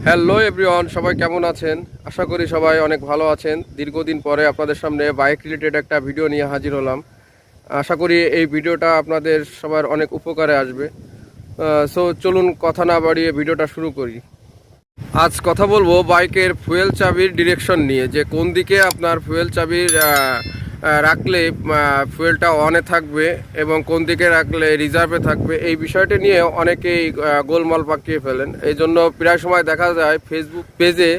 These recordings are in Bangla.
হ্যালো এভরিওয়ান, সবাই কেমন আছেন? আশা করি সবাই অনেক ভালো আছেন। দীর্ঘদিন পরে আপনাদের সামনে বাইক রিলেটেড একটা ভিডিও নিয়ে হাজির হলাম। আশা করি এই ভিডিওটা আপনাদের সবার অনেক উপকারে আসবে। সো চলুন কথা না বাড়িয়ে ভিডিওটা শুরু করি। আজ কথা বলবো বাইকের ফুয়েল চাবির ডিরেকশন নিয়ে, যে কোন দিকে আপনার ফুয়েল চাবির রাখলে ফুয়েলটা অনে থাকবে এবং কোন দিকে রাখলে রিজার্ভে থাকবে। এই বিষয়টা নিয়ে অনেকেই গোলমাল পাকিয়ে ফেলেন। এই জন্য প্রায় সময় দেখা যায় ফেসবুক পেজে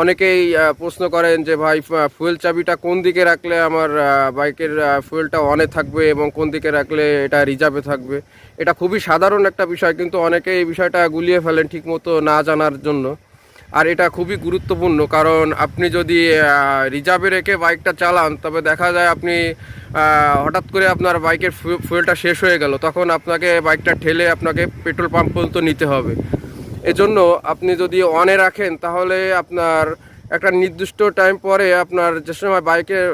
অনেকেই প্রশ্ন করেন যে ভাই, ফুয়েল চাবিটা কোন দিকে রাখলে আমার বাইকের ফুয়েলটা অনে থাকবে এবং কোন দিকে রাখলে এটা রিজার্ভে থাকবে। এটা খুবই সাধারণ একটা বিষয়, কিন্তু অনেকে এই বিষয়টা গুলিয়ে ফেলেন ঠিকমতো না জানার জন্য। আর এটা খুবই গুরুত্বপূর্ণ, কারণ আপনি যদি রিজার্ভে রেখে বাইকটা চালান, তবে দেখা যায় আপনি হঠাৎ করে আপনার বাইকের ফুয়েলটা শেষ হয়ে গেল, তখন আপনাকে বাইকটা ঠেলে আপনাকে পেট্রোল পাম্প পর্যন্ত নিতে হবে। এজন্য আপনি যদি অনে রাখেন, তাহলে আপনার একটা নির্দিষ্ট টাইম পরে আপনার যে সময় বাইকের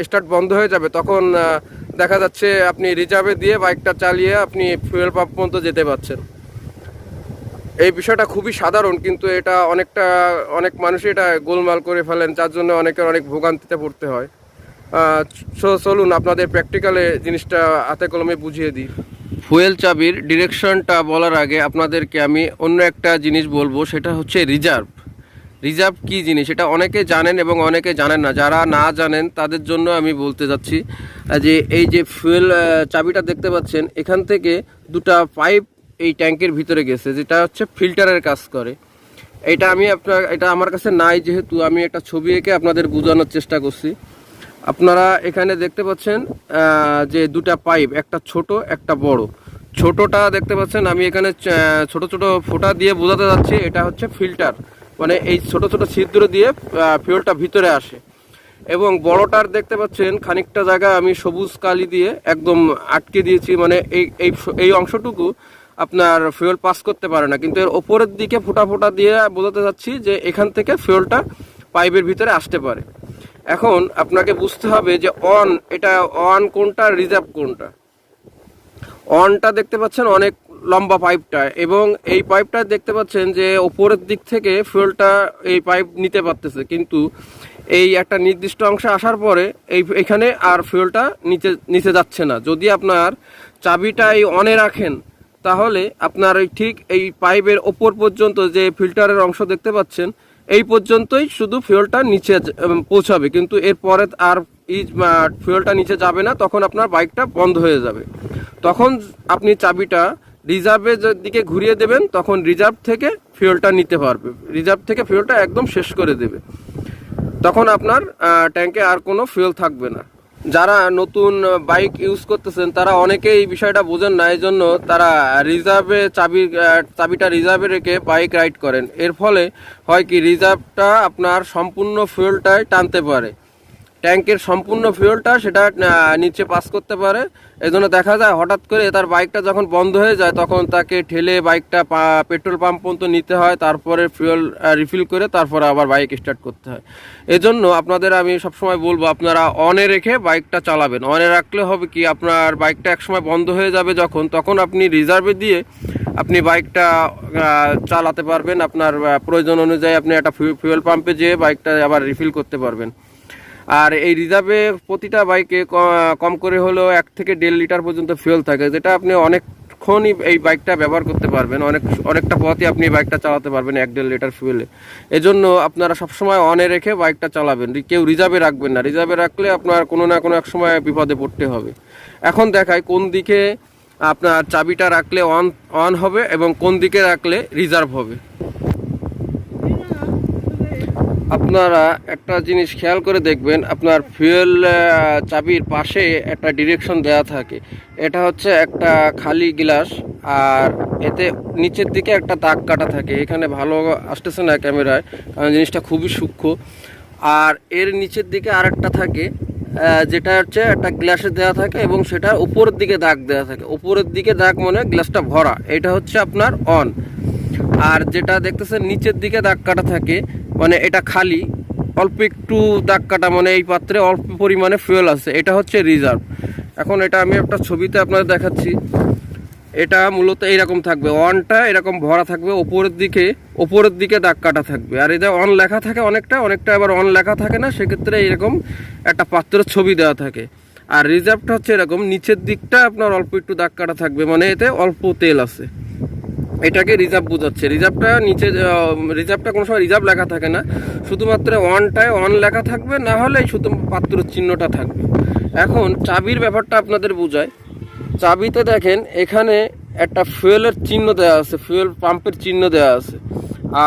স্টার্ট বন্ধ হয়ে যাবে, তখন দেখা যাচ্ছে আপনি রিজার্ভে দিয়ে বাইকটা চালিয়ে আপনি ফুয়েল পাম্প পর্যন্ত যেতে পারছেন। এই বিষয়টা খুবই সাধারণ, কিন্তু এটা অনেক মানুষই এটা গোলমাল করে ফেলেন, যার জন্য অনেকের অনেক ভোগান্তিতে পড়তে হয়। চলুন আপনাদের প্র্যাকটিক্যালে জিনিসটা হাতে কলমে বুঝিয়ে দিই। ফুয়েল চাবির ডিরেকশনটা বলার আগে আপনাদেরকে আমি অন্য একটা জিনিস বলবো, সেটা হচ্ছে রিজার্ভ। রিজার্ভ কী জিনিস এটা অনেকে জানেন এবং অনেকে জানেন না। যারা না জানেন তাদের জন্য আমি বলতে যাচ্ছি যে এই যে ফুয়েল চাবিটা দেখতে পাচ্ছেন, এখান থেকে দুটা পাইপ এই ট্যাঙ্কের ভিতরে গেছে, যেটা হচ্ছে ফিল্টারের কাজ করে। এটা আমার কাছে নাই, যেহেতু আমি একটা ছবি এঁকে আপনাদের বোঝানোর চেষ্টা করছি। আপনারা এখানে দেখতে পাচ্ছেন যে দুটা পাইপ, একটা ছোট একটা বড়। ছোটটা দেখতে পাচ্ছেন, আমি এখানে ছোট ছোট ফোঁটা দিয়ে বোঝাতে যাচ্ছি, এটা হচ্ছে ফিল্টার, মানে এই ছোট ছোট ছিদ্র দিয়ে ফুয়েলটা ভিতরে আসে। এবং বড়টার দেখতে পাচ্ছেন খানিকটা জায়গা আমি সবুজ কালি দিয়ে একদম আটকে দিয়েছি, মানে এই অংশটুকু আপনার ফুয়েল পাস করতে পারে না, কিন্তু এর ওপরের দিকে ফোঁটা ফোঁটা দিয়ে বোঝাতে যাচ্ছি যে এখান থেকে ফুয়েলটা পাইপের ভিতরে আসতে পারে। এখন আপনাকে বুঝতে হবে যে এটা অন কোনটা, রিজার্ভ কোনটা। অনটা দেখতে পাচ্ছেন অনেক লম্বা পাইপটা, এবং এই পাইপটা দেখতে পাচ্ছেন যে ওপরের দিক থেকে ফুয়েলটা এই পাইপ নিতে পারতেছে, কিন্তু এই একটা নির্দিষ্ট অংশে আসার পরে এখানে আর ফুয়েলটা নিচে যাচ্ছে না। যদি আপনার চাবিটা এই অনে রাখেন, তাহলে আপনার ঠিক এই পাইপের ওপর পর্যন্ত যে ফিল্টারের অংশ দেখতে পাচ্ছেন, এই পর্যন্তই শুধু ফুয়েলটা নিচে পৌঁছাবে, কিন্তু এরপরে আর ফুয়েলটা নিচে যাবে না। তখন আপনার বাইকটা বন্ধ হয়ে যাবে। তখন আপনি চাবিটা রিজার্ভের দিকে ঘুরিয়ে দেবেন, তখন রিজার্ভ থেকে ফুয়েলটা নিতে পারবে, রিজার্ভ থেকে ফুয়েলটা একদম শেষ করে দেবে। তখন আপনার ট্যাঙ্কে আর কোনো ফুয়েল থাকবে না। যারা নতুন বাইক ইউজ করতেছেন, তারা অনেকেই এই বিষয়টা বোঝেন না, এই জন্য তারা চাবিটা রিজার্ভে রেখে বাইক রাইড করেন। এর ফলে হয় কি, রিজার্ভটা আপনার সম্পূর্ণ ফুয়েলটাই টানতে পারে, ট্যাঙ্কের সম্পূর্ণ ফুয়েলটা সেটা নিচে পাস করতে পারে। এই জন্য দেখা যায় হঠাৎ করে তার বাইকটা যখন বন্ধ হয়ে যায়, তখন তাকে ঠেলে বাইকটা পেট্রোল পাম্প পর্যন্ত নিতে হয়, তারপরে ফুয়েল রিফিল করে তারপরে আবার বাইক স্টার্ট করতে হয়। এজন্য আপনাদের আমি সবসময় বলবো, আপনারা অনে রেখে বাইকটা চালাবেন। অনে রাখলে হবে কি, আপনার বাইকটা একসময় বন্ধ হয়ে যাবে তখন আপনি রিজার্ভে দিয়ে আপনি বাইকটা চালাতে পারবেন। আপনার প্রয়োজন অনুযায়ী আপনি একটা ফুয়েল পাম্পে যেয়ে বাইকটা আবার রিফিল করতে পারবেন। আর এই রিজার্ভে প্রতিটা বাইকে কম করে হলেও 1 থেকে 1.5 লিটার পর্যন্ত ফুয়েল থাকে, যেটা আপনি অনেকক্ষণই এই বাইকটা ব্যবহার করতে পারবেন। অনেকটা পথই আপনি বাইকটা চালাতে পারবেন 1.5 লিটার ফুয়েলে। এজন্য আপনারা সবসময় অনে রেখে বাইকটা চালাবেন, কেউ রিজার্ভে রাখবেন না। রিজার্ভে রাখলে আপনার কোনো না কোনো এক সময় বিপদে পড়তে হবে। এখন দেখায় কোন দিকে আপনার চাবিটা রাখলে অন হবে এবং কোন দিকে রাখলে রিজার্ভ হবে। আপনারা একটা জিনিস খেয়াল করে দেখবেন, আপনার ফুয়েল চাবির পাশে একটা ডিরেকশন দেওয়া থাকে। এটা হচ্ছে একটা খালি গ্লাস, আর এতে নিচের দিকে একটা দাগ কাটা থাকে। এখানে ভালো আসতেছে না ক্যামেরায়, কারণ জিনিসটা খুবই সূক্ষ্ম। আর এর নিচের দিকে আরেকটা থাকে, যেটা হচ্ছে একটা গ্লাসে দেওয়া থাকে এবং সেটা উপরের দিকে দাগ দেওয়া থাকে। উপরের দিকে দাগ মানে গ্লাসটা ভরা, এটা হচ্ছে আপনার অন। আর যেটা দেখতেছেন নিচের দিকে দাগ কাটা থাকে, মানে এটা খালি, অল্প একটু দাগ কাটা, মানে এই পাত্রে অল্প পরিমাণে ফুয়েল আছে, এটা হচ্ছে রিজার্ভ। এখন এটা আমি একটা ছবিতে আপনাদের দেখাচ্ছি। এটা মূলত এইরকম থাকবে, অনটা এরকম ভরা থাকবে, ওপরের দিকে দাগ কাটা থাকবে। আর এটা অন লেখা থাকে অনেকটা আবার অন লেখা থাকে না, সেক্ষেত্রে এরকম একটা পাত্রের ছবি দেওয়া থাকে। আর রিজার্ভটা হচ্ছে এরকম, নিচের দিকটা আপনার অল্প একটু দাগ কাটা থাকবে, মানে এতে অল্প তেল আছে, এটাকে রিজার্ভ বোঝাচ্ছে। রিজার্ভটা কোনো সময় রিজার্ভ লেখা থাকে না, শুধুমাত্র অনটায় অন লেখা থাকবে, না হলে শুধু পাত্রের চিহ্নটা থাকবে। এখন চাবির ব্যাপারটা আপনাদের বোঝায়। চাবিতে দেখেন এখানে একটা ফুয়েলের চিহ্ন দেওয়া আছে, ফুয়েল পাম্পের চিহ্ন দেওয়া আছে,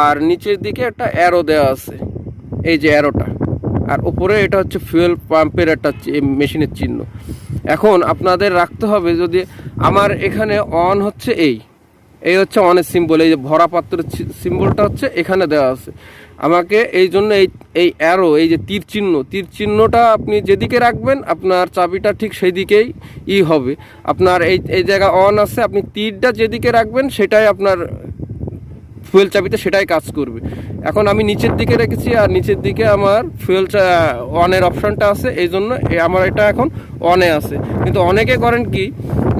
আর নিচের দিকে একটা অ্যারো দেওয়া আছে, এই যে অ্যারোটা, আর উপরে এটা হচ্ছে ফুয়েল পাম্পের একটা মেশিনের চিহ্ন। এখন আপনাদের রাখতে হবে, যদি আমার এখানে অন হচ্ছে এই হচ্ছে অনের সিম্বল, এই যে ভরা পাত্রের সিম্বলটা হচ্ছে এখানে দেওয়া আছে। আমাকে এই জন্য এই অ্যারো, এই যে তীর চিহ্নটা আপনি যেদিকে রাখবেন আপনার চাবিটা ঠিক সেই দিকেই হবে। আপনার এই জায়গা অন আছে, আপনি তীরটা যেদিকে রাখবেন সেটাই আপনার ফুয়েল চাবিতে সেটাই কাজ করবে। এখন আমি নিচের দিকে রেখেছি, আর নিচের দিকে আমার ফুয়েল অনের অপশানটা আছে, এই জন্য আমার এটা এখন অনে আছে। কিন্তু অনেকে করেন কি,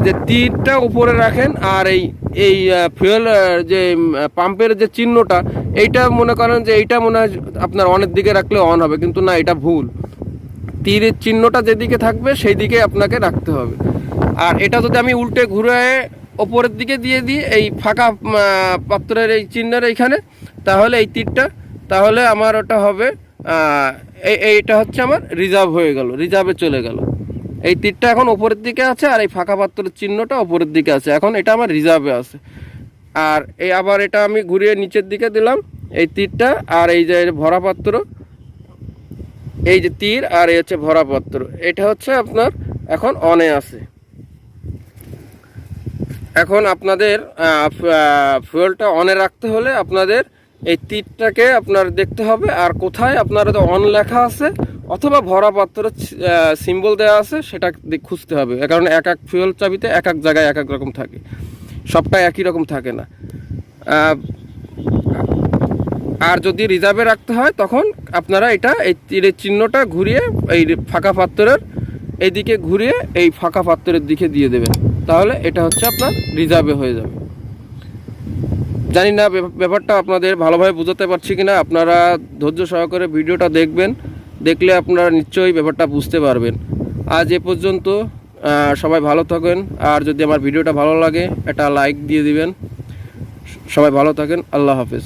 যে তীরটা উপরে রাখেন, আর এই ফুয়েল যে পাম্পের যে চিহ্নটা, এইটা মনে করেন যে এইটা মনে হয় আপনার অনের দিকে রাখলে অন হবে, কিন্তু না, এটা ভুল। তীরের চিহ্নটা যেদিকে থাকবে সেই দিকে আপনাকে রাখতে হবে। আর এটা যদি আমি উল্টে ঘুরে ওপরের দিকে দিয়ে দিই এই ফাঁকা পাত্রের এই চিহ্নের এইখানে, তাহলে এই তীরটা, তাহলে আমার ওটা হবে এইটা হচ্ছে আমার রিজার্ভ হয়ে গেল, রিজার্ভে চলে গেল। এই তীরটা এখন ওপরের দিকে আছে, আর এই ফাঁকা পাত্রের চিহ্নটা ওপরের দিকে আছে, এখন এটা আমার রিজার্ভে আছে। আর আবার এটা আমি ঘুরিয়ে নিচের দিকে দিলাম এই তীরটা, আর এই যে ভরা পাত্র, এই যে তীর, আর এই হচ্ছে ভরা পাত্র, এটা হচ্ছে আপনার এখন অনে আছে। এখন আপনাদের ফুয়েলটা অনে রাখতে হলে আপনাদের এই তীরটাকে আপনার দেখতে হবে, আর কোথায় আপনার অন লেখা আছে অথবা ভরা পাত্রের সিম্বল দেওয়া আছে সেটা খুঁজতে হবে। কারণ এক ফুয়েল চাবিতে এক জায়গায় এক রকম থাকে, সবটাই একই রকম থাকে না। আর যদি রিজার্ভে রাখতে হয় তখন আপনারা এই তীরের চিহ্নটা ঘুরিয়ে এই ফাঁকা পাত্রের এইদিকে ঘুরিয়ে এই ফাঁকা পাত্রের দিকে দিয়ে দেবেন, তাহলে এটা হচ্ছে আপনার রিজার্ভে হয়ে যাবে। জানি না ব্যাপারটা আপনাদের ভালোভাবে বোঝাতে পারছি কিনা, আপনারা ধৈর্য সহকারে ভিডিওটা দেখবেন, দেখলে আপনারা নিশ্চয়ই ব্যাপারটা বুঝতে পারবেন। আজ এ পর্যন্ত, সবাই ভালো থাকেন, আর যদি আমার ভিডিওটা ভালো লাগে একটা লাইক দিয়ে দিবেন। সবাই ভালো থাকেন, আল্লাহ হাফেজ।